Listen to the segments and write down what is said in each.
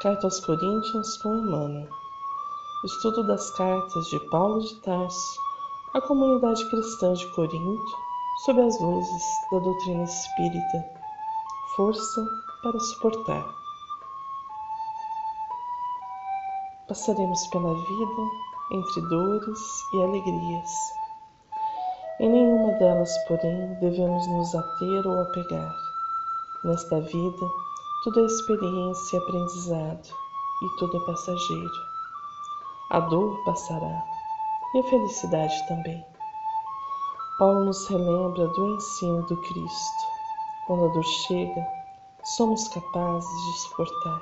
Carta aos Coríntios com Emmanuel. Estudo das cartas de Paulo de Tarso à comunidade cristã de Corinto, sob as luzes da doutrina espírita. Força para suportar. Passaremos pela vida entre dores e alegrias. Em nenhuma delas, porém, devemos nos ater ou apegar. Nesta vida, tudo é experiência e aprendizado, e tudo é passageiro. A dor passará, e a felicidade também. Paulo nos relembra do ensino do Cristo. Quando a dor chega, somos capazes de suportar.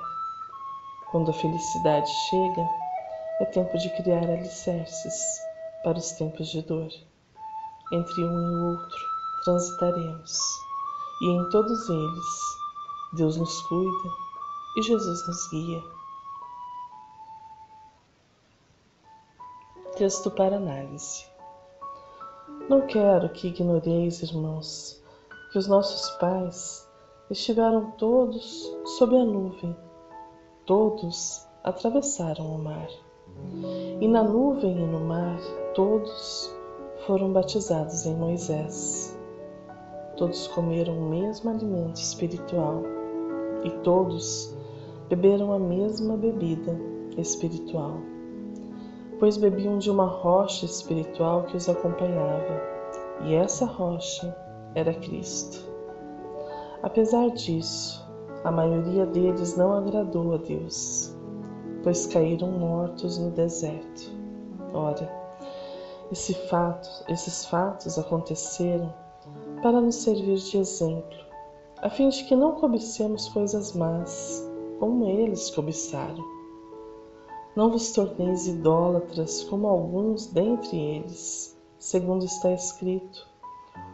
Quando a felicidade chega, é tempo de criar alicerces para os tempos de dor. Entre um e o outro transitaremos, e em todos eles Deus nos cuida e Jesus nos guia. Texto para análise. Não quero que ignoreis, irmãos, que os nossos pais estiveram todos sob a nuvem, todos atravessaram o mar, e na nuvem e no mar todos foram batizados em Moisés. Todos comeram o mesmo alimento espiritual e todos beberam a mesma bebida espiritual, pois bebiam de uma rocha espiritual que os acompanhava, e essa rocha era Cristo. Apesar disso, a maioria deles não agradou a Deus, pois caíram mortos no deserto. Ora, esses fatos aconteceram para nos servir de exemplo, a fim de que não cobicemos coisas más, como eles cobiçaram. Não vos torneis idólatras como alguns dentre eles, segundo está escrito: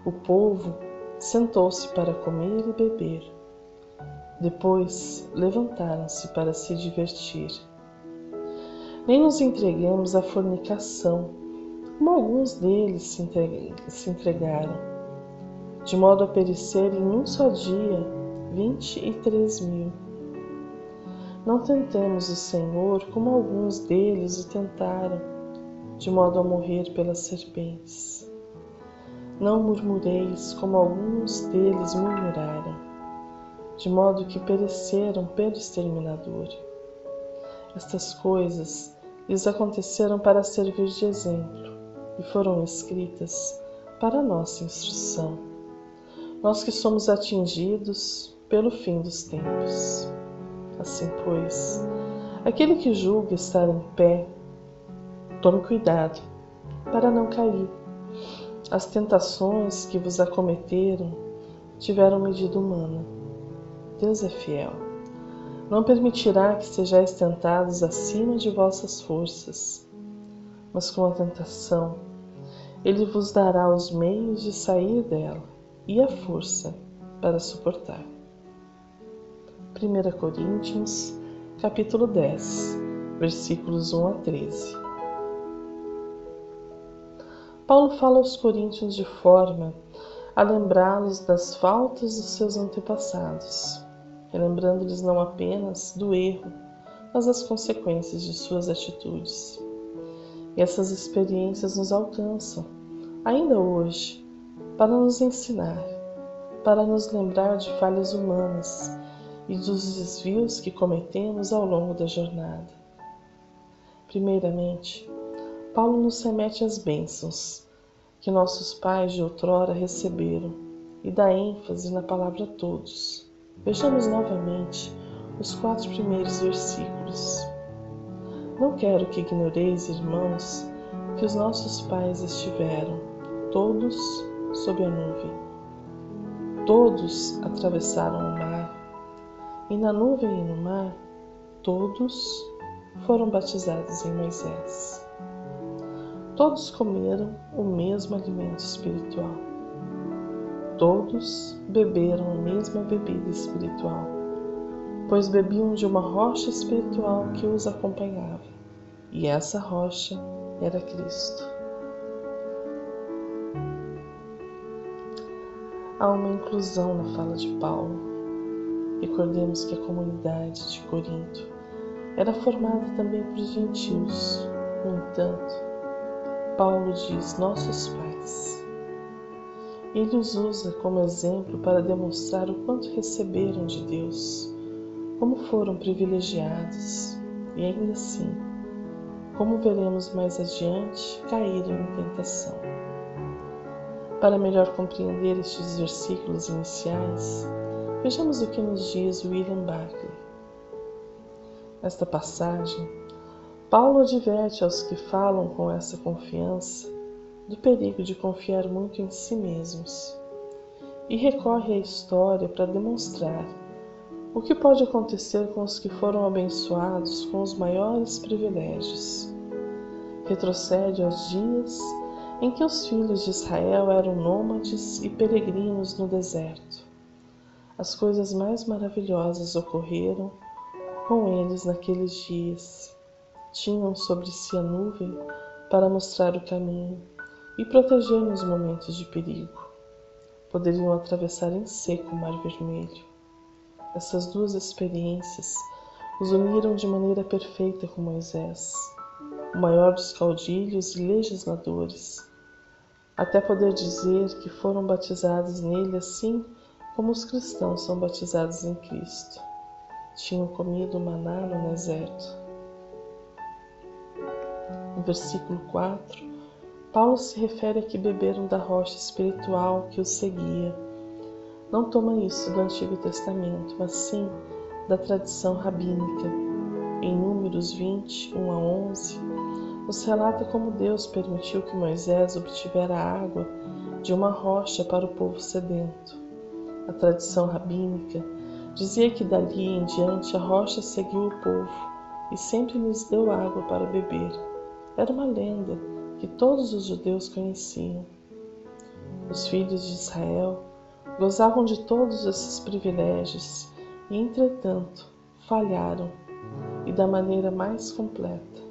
o povo sentou-se para comer e beber. Depois levantaram-se para se divertir. Nem nos entreguemos à fornicação, como alguns deles se entregaram, de modo a perecer em um só dia 23.000. Não tentemos o Senhor como alguns deles o tentaram, de modo a morrer pelas serpentes. Não murmureis como alguns deles murmuraram, de modo que pereceram pelo exterminador. Estas coisas lhes aconteceram para servir de exemplo e foram escritas para nossa instrução, nós que somos atingidos pelo fim dos tempos. Assim, pois, aquele que julga estar em pé, tome cuidado para não cair. As tentações que vos acometeram tiveram medida humana. Deus é fiel. Não permitirá que sejais tentados acima de vossas forças, mas com a tentação, Ele vos dará os meios de sair dela e a força para suportar. 1 Coríntios, capítulo 10, versículos 1 a 13. Paulo fala aos coríntios de forma a lembrá-los das faltas dos seus antepassados, relembrando-lhes não apenas do erro, mas das consequências de suas atitudes. E essas experiências nos alcançam, ainda hoje, para nos ensinar, para nos lembrar de falhas humanas e dos desvios que cometemos ao longo da jornada. Primeiramente, Paulo nos remete às bênçãos que nossos pais de outrora receberam e dá ênfase na palavra todos. Vejamos novamente os 4 primeiros versículos. Não quero que ignoreis, irmãos, que os nossos pais estiveram todos sob a nuvem. Todos atravessaram o mar, e na nuvem e no mar, todos foram batizados em Moisés. Todos comeram o mesmo alimento espiritual. Todos beberam a mesma bebida espiritual, pois bebiam de uma rocha espiritual que os acompanhava, e essa rocha era Cristo. Há uma inclusão na fala de Paulo. Recordemos que a comunidade de Corinto era formada também por gentios. No entanto, Paulo diz nossos pais. Ele os usa como exemplo para demonstrar o quanto receberam de Deus, como foram privilegiados e ainda assim, como veremos mais adiante, caíram em tentação. Para melhor compreender estes versículos iniciais, vejamos o que nos diz William Barclay. Nesta passagem, Paulo adverte aos que falam com essa confiança do perigo de confiar muito em si mesmos e recorre à história para demonstrar o que pode acontecer com os que foram abençoados com os maiores privilégios. Retrocede aos dias em que os filhos de Israel eram nômades e peregrinos no deserto. As coisas mais maravilhosas ocorreram com eles naqueles dias. Tinham sobre si a nuvem para mostrar o caminho e proteger nos momentos de perigo. Poderiam atravessar em seco o Mar Vermelho. Essas duas experiências os uniram de maneira perfeita com Moisés, o maior dos caudilhos e legisladores, até poder dizer que foram batizados nele assim como os cristãos são batizados em Cristo. Tinham comido maná no deserto. No versículo 4, Paulo se refere a que beberam da rocha espiritual que os seguia. Não toma isso do Antigo Testamento, mas sim da tradição rabínica. Em Números 20, 1 a 11, nos relata como Deus permitiu que Moisés obtivera água de uma rocha para o povo sedento. A tradição rabínica dizia que dali em diante a rocha seguiu o povo e sempre lhes deu água para beber. Era uma lenda que todos os judeus conheciam. Os filhos de Israel gozavam de todos esses privilégios e, entretanto, falharam, e da maneira mais completa.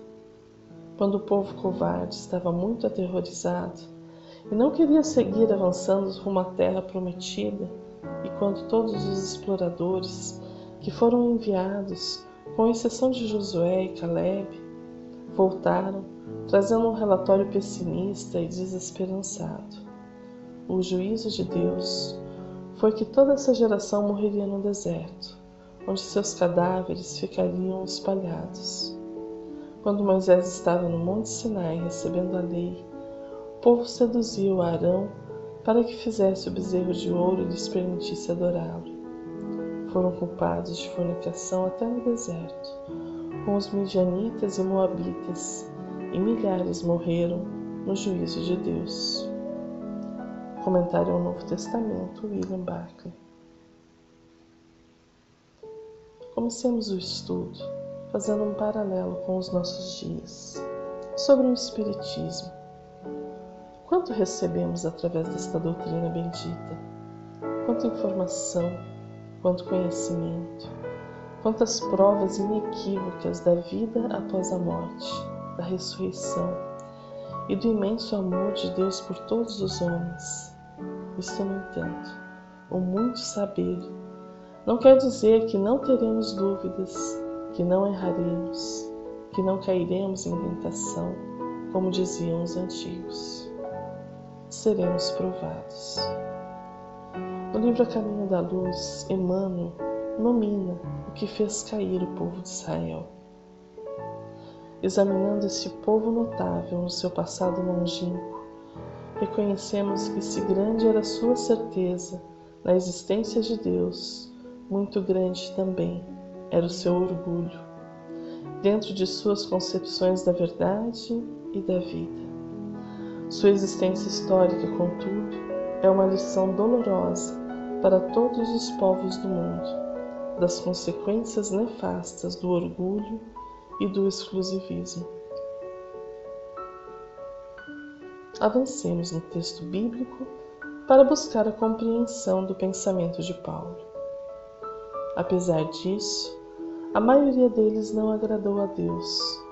Quando o povo covarde estava muito aterrorizado e não queria seguir avançando rumo à terra prometida, e quando todos os exploradores que foram enviados, com exceção de Josué e Caleb, voltaram, trazendo um relatório pessimista e desesperançado. O juízo de Deus foi que toda essa geração morreria no deserto, onde seus cadáveres ficariam espalhados. Quando Moisés estava no Monte Sinai recebendo a lei, o povo seduziu Arão para que fizesse o bezerro de ouro e lhes permitisse adorá-lo. Foram culpados de fornicação até no deserto, com os midianitas e moabitas, e milhares morreram no juízo de Deus. Comentário ao Novo Testamento, William Barclay. Comecemos o estudo fazendo um paralelo com os nossos dias, sobre o Espiritismo. Quanto recebemos através desta doutrina bendita? Quanta informação, quanto conhecimento, quantas provas inequívocas da vida após a morte, da ressurreição e do imenso amor de Deus por todos os homens. Isto, no entanto, o muito saber não quer dizer que não teremos dúvidas, que não erraremos, que não cairemos em tentação, como diziam os antigos. Seremos provados. No livro A Caminho da Luz, Emmanuel nomina o que fez cair o povo de Israel. Examinando esse povo notável no seu passado longínquo, reconhecemos que, se grande era sua certeza na existência de Deus, muito grande também era o seu orgulho, dentro de suas concepções da verdade e da vida. Sua existência histórica, contudo, é uma lição dolorosa para todos os povos do mundo, das consequências nefastas do orgulho e do exclusivismo. Avancemos no texto bíblico para buscar a compreensão do pensamento de Paulo. Apesar disso, a maioria deles não agradou a Deus,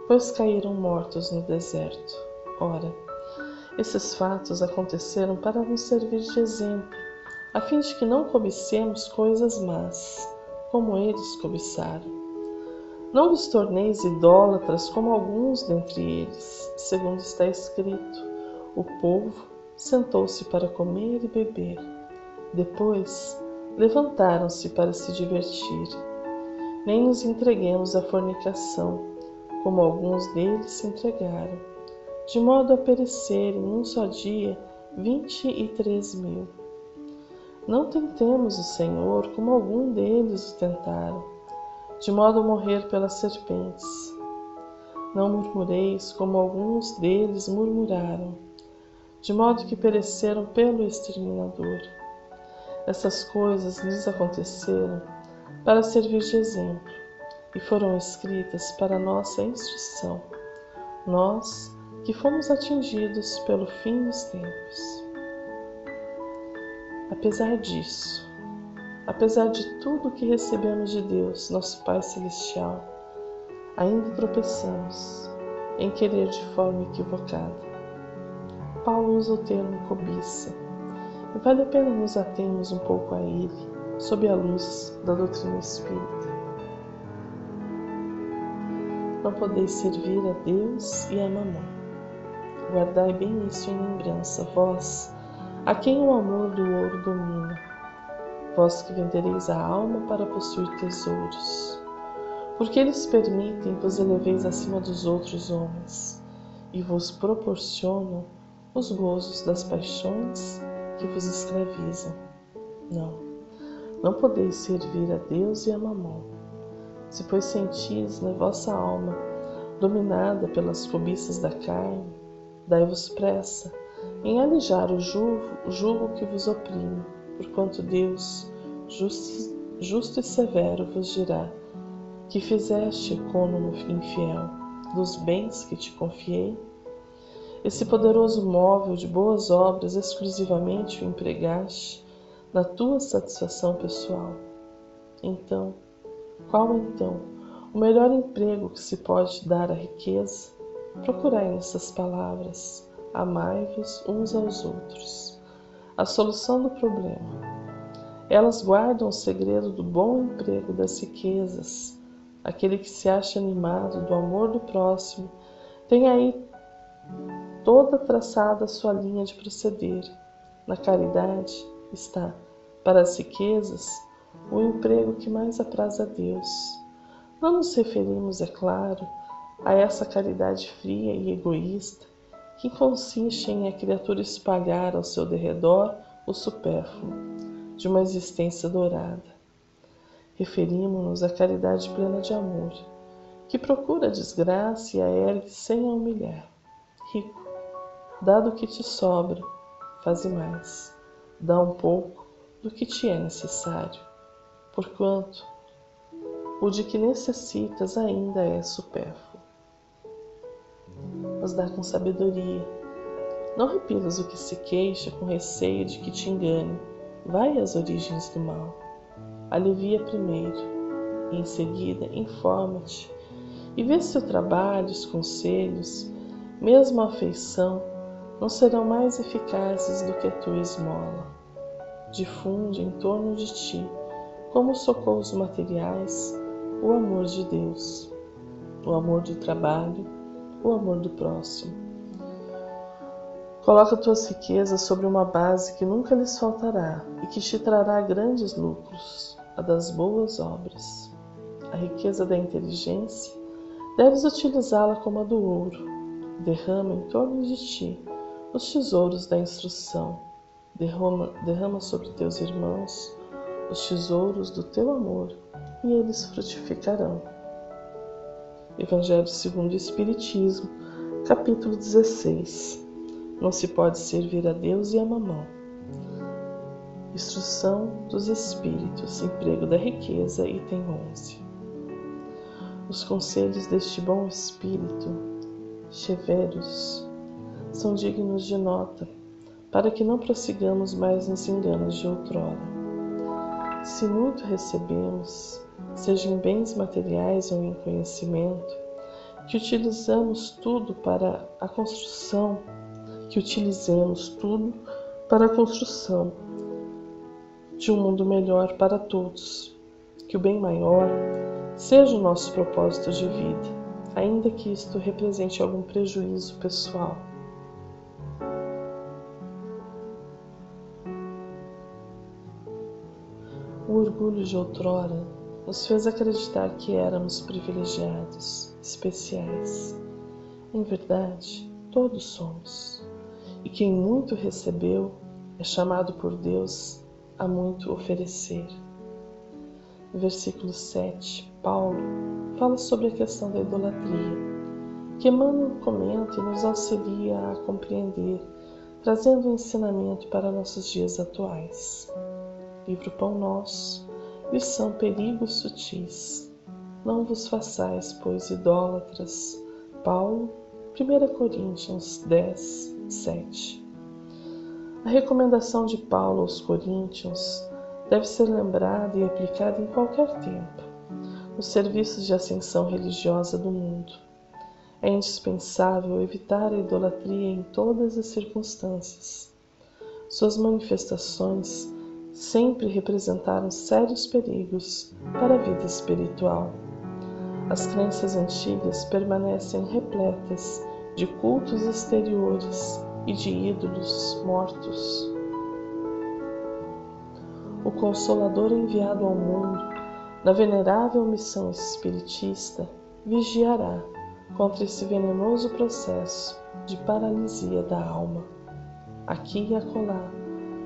pois caíram mortos no deserto. Ora, esses fatos aconteceram para nos servir de exemplo, a fim de que não cobicemos coisas más, como eles cobiçaram. Não vos torneis idólatras como alguns dentre eles, segundo está escrito: o povo sentou-se para comer e beber. Depois levantaram-se para se divertir. Nem nos entreguemos à fornicação, como alguns deles se entregaram, de modo a perecerem num só dia 23.000. Não tentemos o Senhor como algum deles o tentaram, de modo a morrer pelas serpentes. Não murmureis como alguns deles murmuraram, de modo que pereceram pelo exterminador. Essas coisas lhes aconteceram para servir de exemplo, e foram escritas para nossa instrução, nós que fomos atingidos pelo fim dos tempos. Apesar disso, apesar de tudo que recebemos de Deus, nosso Pai Celestial, ainda tropeçamos em querer de forma equivocada. Paulo usa o termo cobiça, e vale a pena nos atermos um pouco a ele, sob a luz da doutrina espírita. Não podeis servir a Deus e a Mamon. Guardai bem isso em lembrança, vós, a quem o amor do ouro domina, vós que vendereis a alma para possuir tesouros, porque eles permitem que vos eleveis acima dos outros homens, e vos proporcionam os gozos das paixões que vos escravizam. Não podeis servir a Deus e a Mamon. Se pois sentis na vossa alma, dominada pelas cobiças da carne, dai-vos pressa em alijar o jugo que vos oprime, porquanto Deus, justo e severo, vos dirá: que fizeste, cônomo infiel, dos bens que te confiei? Esse poderoso móvel de boas obras exclusivamente o empregaste na tua satisfação pessoal. Qual então o melhor emprego que se pode dar à riqueza? Procurai nessas palavras: amai-vos uns aos outros. A solução do problema. Elas guardam o segredo do bom emprego das riquezas. Aquele que se acha animado do amor do próximo tem aí toda traçada a sua linha de proceder. Na caridade está, para as riquezas, o emprego que mais apraz a Deus. Não nos referimos, é claro, a essa caridade fria e egoísta que consiste em a criatura espalhar ao seu derredor o supérfluo de uma existência dourada. Referimos-nos à caridade plena de amor, que procura a desgraça e a ergue sem a humilhar. Rico, dá do que te sobra, faze mais. Dá um pouco do que te é necessário, porquanto o de que necessitas ainda é supérfluo. Mas dá com sabedoria. Não repilas o que se queixa com receio de que te engane. Vai às origens do mal. Alivia primeiro, e em seguida informa-te, e vê se o trabalho, os conselhos, mesmo a afeição, não serão mais eficazes do que a tua esmola. Difunde em torno de ti, como os socorros materiais, o amor de Deus, o amor do trabalho, o amor do próximo. Coloca tuas riquezas sobre uma base que nunca lhes faltará e que te trará grandes lucros, a das boas obras. A riqueza da inteligência, deves utilizá-la como a do ouro. Derrama em torno de ti os tesouros da instrução. Derrama sobre teus irmãos os tesouros do teu amor, e eles frutificarão. Evangelho segundo o Espiritismo, capítulo 16. Não se pode servir a Deus e a Mamon. Instrução dos Espíritos, emprego da riqueza, item 11. Os conselhos deste bom Espírito, severos, são dignos de nota, para que não prossigamos mais nos enganos de outrora. Se muito recebemos, seja em bens materiais ou em conhecimento, que utilizemos tudo para a construção de um mundo melhor para todos, que o bem maior seja o nosso propósito de vida, ainda que isto represente algum prejuízo pessoal. O orgulho de outrora nos fez acreditar que éramos privilegiados, especiais. Em verdade, todos somos. E quem muito recebeu é chamado por Deus a muito oferecer. No versículo 7, Paulo fala sobre a questão da idolatria, que Emmanuel comenta e nos auxilia a compreender, trazendo um ensinamento para nossos dias atuais. Livro Pão Nosso, lição Perigos Sutis. Não vos façais, pois, idólatras. Paulo, 1 Coríntios 10, 7. A recomendação de Paulo aos Coríntios deve ser lembrada e aplicada em qualquer tempo, nos serviços de ascensão religiosa do mundo. É indispensável evitar a idolatria em todas as circunstâncias. Suas manifestações sempre representaram sérios perigos para a vida espiritual. As crenças antigas permanecem repletas de cultos exteriores e de ídolos mortos. O Consolador enviado ao mundo, na venerável missão espiritista, vigiará contra esse venenoso processo de paralisia da alma. Aqui e acolá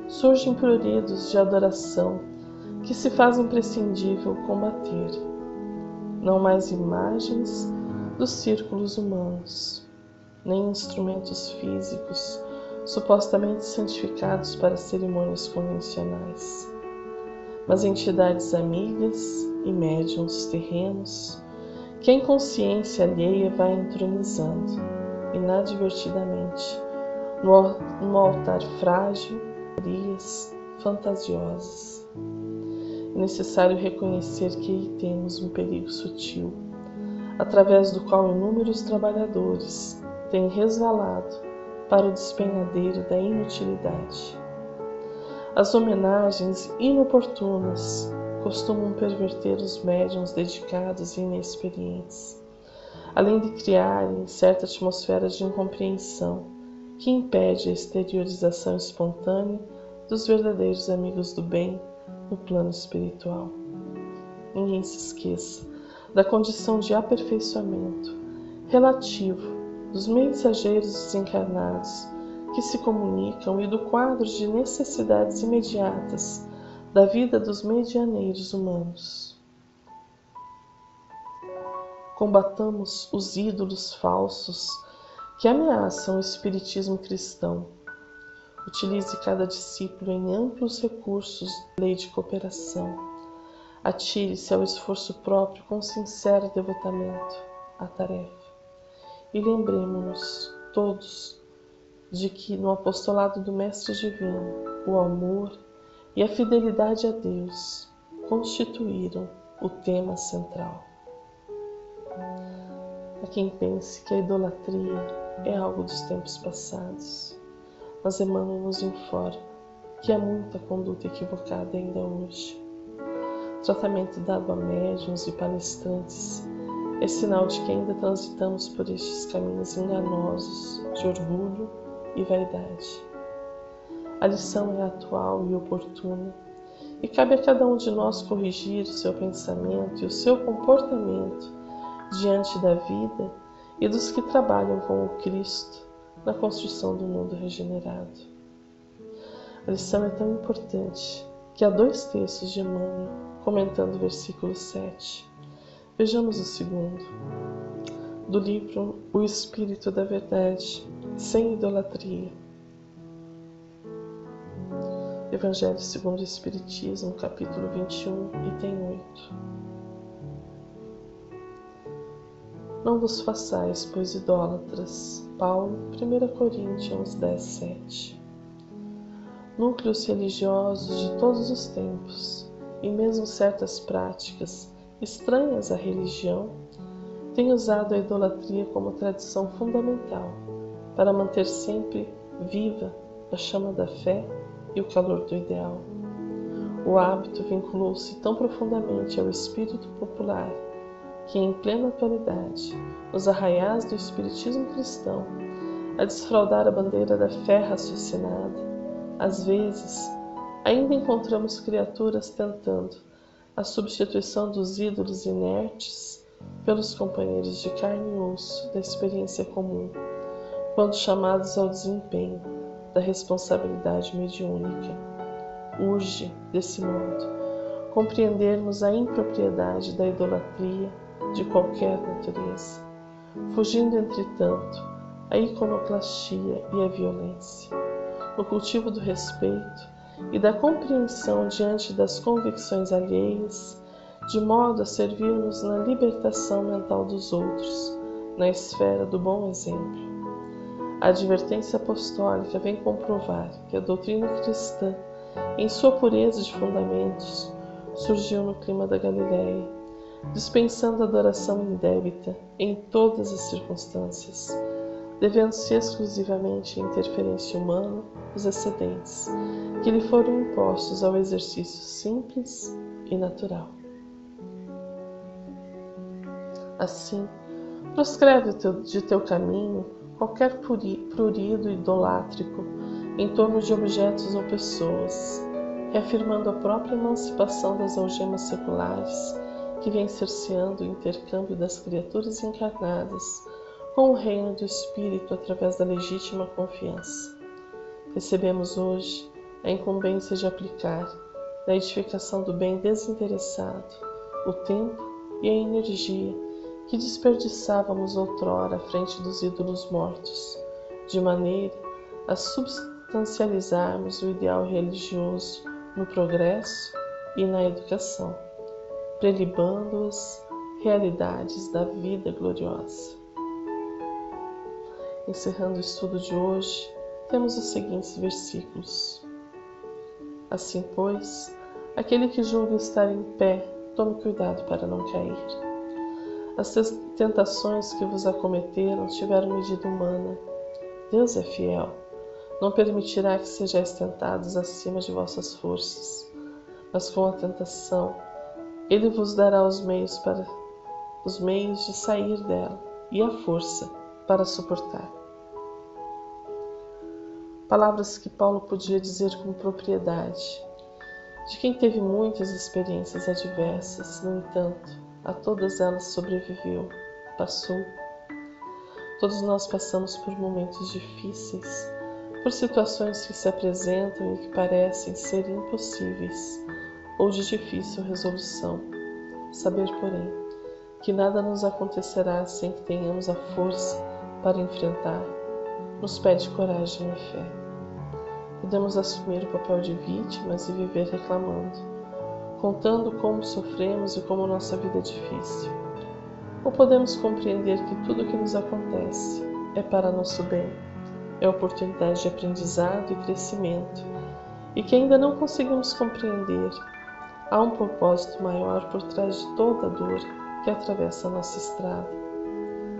surgem pruridos de adoração que se faz imprescindível combater. Não mais imagens dos círculos humanos, nem instrumentos físicos supostamente santificados para cerimônias convencionais, mas entidades amigas e médiuns terrenos que a inconsciência alheia vai entronizando, inadvertidamente, no altar frágil, fantasiosas. É necessário reconhecer que aí temos um perigo sutil, através do qual inúmeros trabalhadores têm resvalado para o despenhadeiro da inutilidade. As homenagens inoportunas costumam perverter os médiuns dedicados e inexperientes, além de criarem certa atmosfera de incompreensão que impede a exteriorização espontânea dos verdadeiros amigos do bem no plano espiritual. Ninguém se esqueça da condição de aperfeiçoamento relativo dos mensageiros desencarnados que se comunicam e do quadro de necessidades imediatas da vida dos medianeiros humanos. Combatamos os ídolos falsos que ameaçam o espiritismo cristão. Utilize cada discípulo em amplos recursos de lei de cooperação. Atire-se ao esforço próprio com sincero devotamento à tarefa. E lembremos-nos todos de que no apostolado do Mestre Divino, o amor e a fidelidade a Deus constituíram o tema central. Há quem pense que a idolatria é algo dos tempos passados, mas Emmanuel nos informa que há muita conduta equivocada ainda hoje. O tratamento dado a médiuns e palestrantes é sinal de que ainda transitamos por estes caminhos enganosos de orgulho e vaidade. A lição é atual e oportuna, e cabe a cada um de nós corrigir o seu pensamento e o seu comportamento diante da vida e dos que trabalham com o Cristo na construção do mundo regenerado. A lição é tão importante que há 2 textos de Emmanuel comentando o versículo 7. Vejamos o segundo, do livro O Espírito da Verdade, sem idolatria. Evangelho segundo o Espiritismo, capítulo 21, item 8. Não vos façais, pois, idólatras. Paulo, 1 Coríntios 10, 7. Núcleos religiosos de todos os tempos, e mesmo certas práticas estranhas à religião, têm usado a idolatria como tradição fundamental para manter sempre viva a chama da fé e o calor do ideal. O hábito vinculou-se tão profundamente ao espírito popular que em plena atualidade, nos arraiais do espiritismo cristão, a desfraldar a bandeira da fé raciocinada, às vezes, ainda encontramos criaturas tentando a substituição dos ídolos inertes pelos companheiros de carne e osso da experiência comum, quando chamados ao desempenho da responsabilidade mediúnica. Urge, desse modo, compreendermos a impropriedade da idolatria de qualquer natureza, fugindo, entretanto, a iconoclastia e a violência, o cultivo do respeito e da compreensão diante das convicções alheias, de modo a servirmos na libertação mental dos outros, na esfera do bom exemplo. A advertência apostólica vem comprovar que a doutrina cristã, em sua pureza de fundamentos, surgiu no clima da Galileia, dispensando adoração indébita em todas as circunstâncias, devendo-se exclusivamente à interferência humana os excedentes, que lhe foram impostos ao exercício simples e natural. Assim, proscreve de teu caminho qualquer prurido idolátrico em torno de objetos ou pessoas, reafirmando a própria emancipação das algemas seculares que vem cerceando o intercâmbio das criaturas encarnadas com o reino do Espírito através da legítima confiança. Recebemos hoje a incumbência de aplicar, na edificação do bem desinteressado, o tempo e a energia que desperdiçávamos outrora à frente dos ídolos mortos, de maneira a substancializarmos o ideal religioso no progresso e na educação, prelibando as realidades da vida gloriosa. Encerrando o estudo de hoje, temos os seguintes versículos. Assim, pois, aquele que julga estar em pé, tome cuidado para não cair. As tentações que vos acometeram tiveram medida humana. Deus é fiel. Não permitirá que sejais tentados acima de vossas forças, mas com a tentação, Ele vos dará os meios de sair dela e a força para suportar. Palavras que Paulo podia dizer com propriedade, de quem teve muitas experiências adversas, no entanto, a todas elas sobreviveu, passou. Todos nós passamos por momentos difíceis, por situações que se apresentam e que parecem ser impossíveis ou de difícil resolução. Saber, porém, que nada nos acontecerá sem que tenhamos a força para enfrentar, nos pede coragem e fé. Podemos assumir o papel de vítimas e viver reclamando, contando como sofremos e como nossa vida é difícil. Ou podemos compreender que tudo o que nos acontece é para nosso bem, é oportunidade de aprendizado e crescimento, e que ainda não conseguimos compreender, há um propósito maior por trás de toda a dor que atravessa a nossa estrada.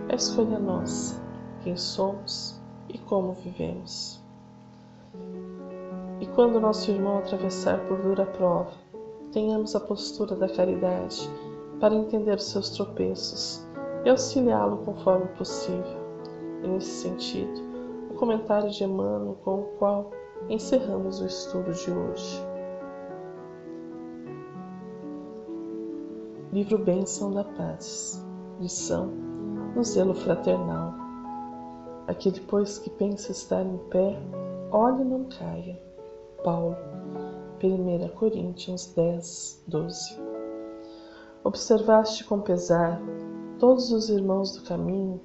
A escolha é nossa, quem somos e como vivemos. E quando nosso irmão atravessar por dura prova, tenhamos a postura da caridade para entender os seus tropeços e auxiliá-lo conforme possível. E nesse sentido, o comentário de Emmanuel com o qual encerramos o estudo de hoje. Livro Bênção da Paz, lição no zelo fraternal. Aquele, pois, que pensa estar em pé, olhe e não caia. Paulo, 1 Coríntios 10, 12. Observaste com pesar todos os irmãos do caminho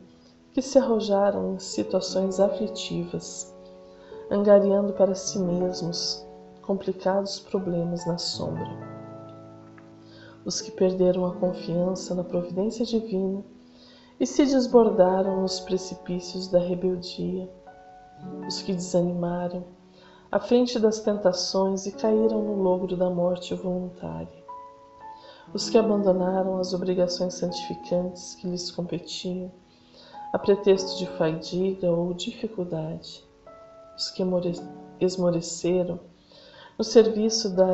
que se arrojaram em situações aflitivas, angariando para si mesmos complicados problemas na sombra. Os que perderam a confiança na providência divina e se desbordaram nos precipícios da rebeldia, os que desanimaram à frente das tentações e caíram no logro da morte voluntária, os que abandonaram as obrigações santificantes que lhes competiam, a pretexto de fadiga ou dificuldade, os que esmoreceram no serviço da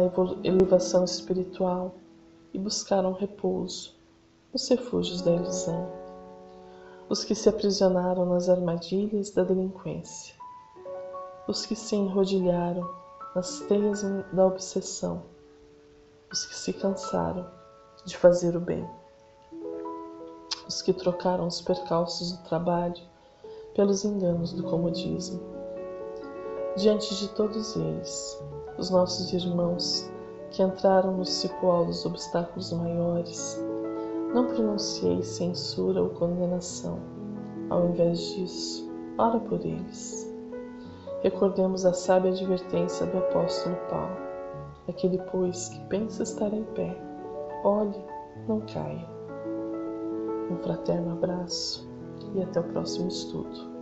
elevação espiritual e buscaram repouso, nos refúgios da ilusão, os que se aprisionaram nas armadilhas da delinquência, os que se enrodilharam nas teias da obsessão, os que se cansaram de fazer o bem, os que trocaram os percalços do trabalho pelos enganos do comodismo. Diante de todos eles, os nossos irmãos que entraram no cipoal dos obstáculos maiores, não pronunciei censura ou condenação. Ao invés disso, ora por eles. Recordemos a sábia advertência do apóstolo Paulo: aquele, pois, que pensa estar em pé, olhe, não caia. Um fraterno abraço e até o próximo estudo.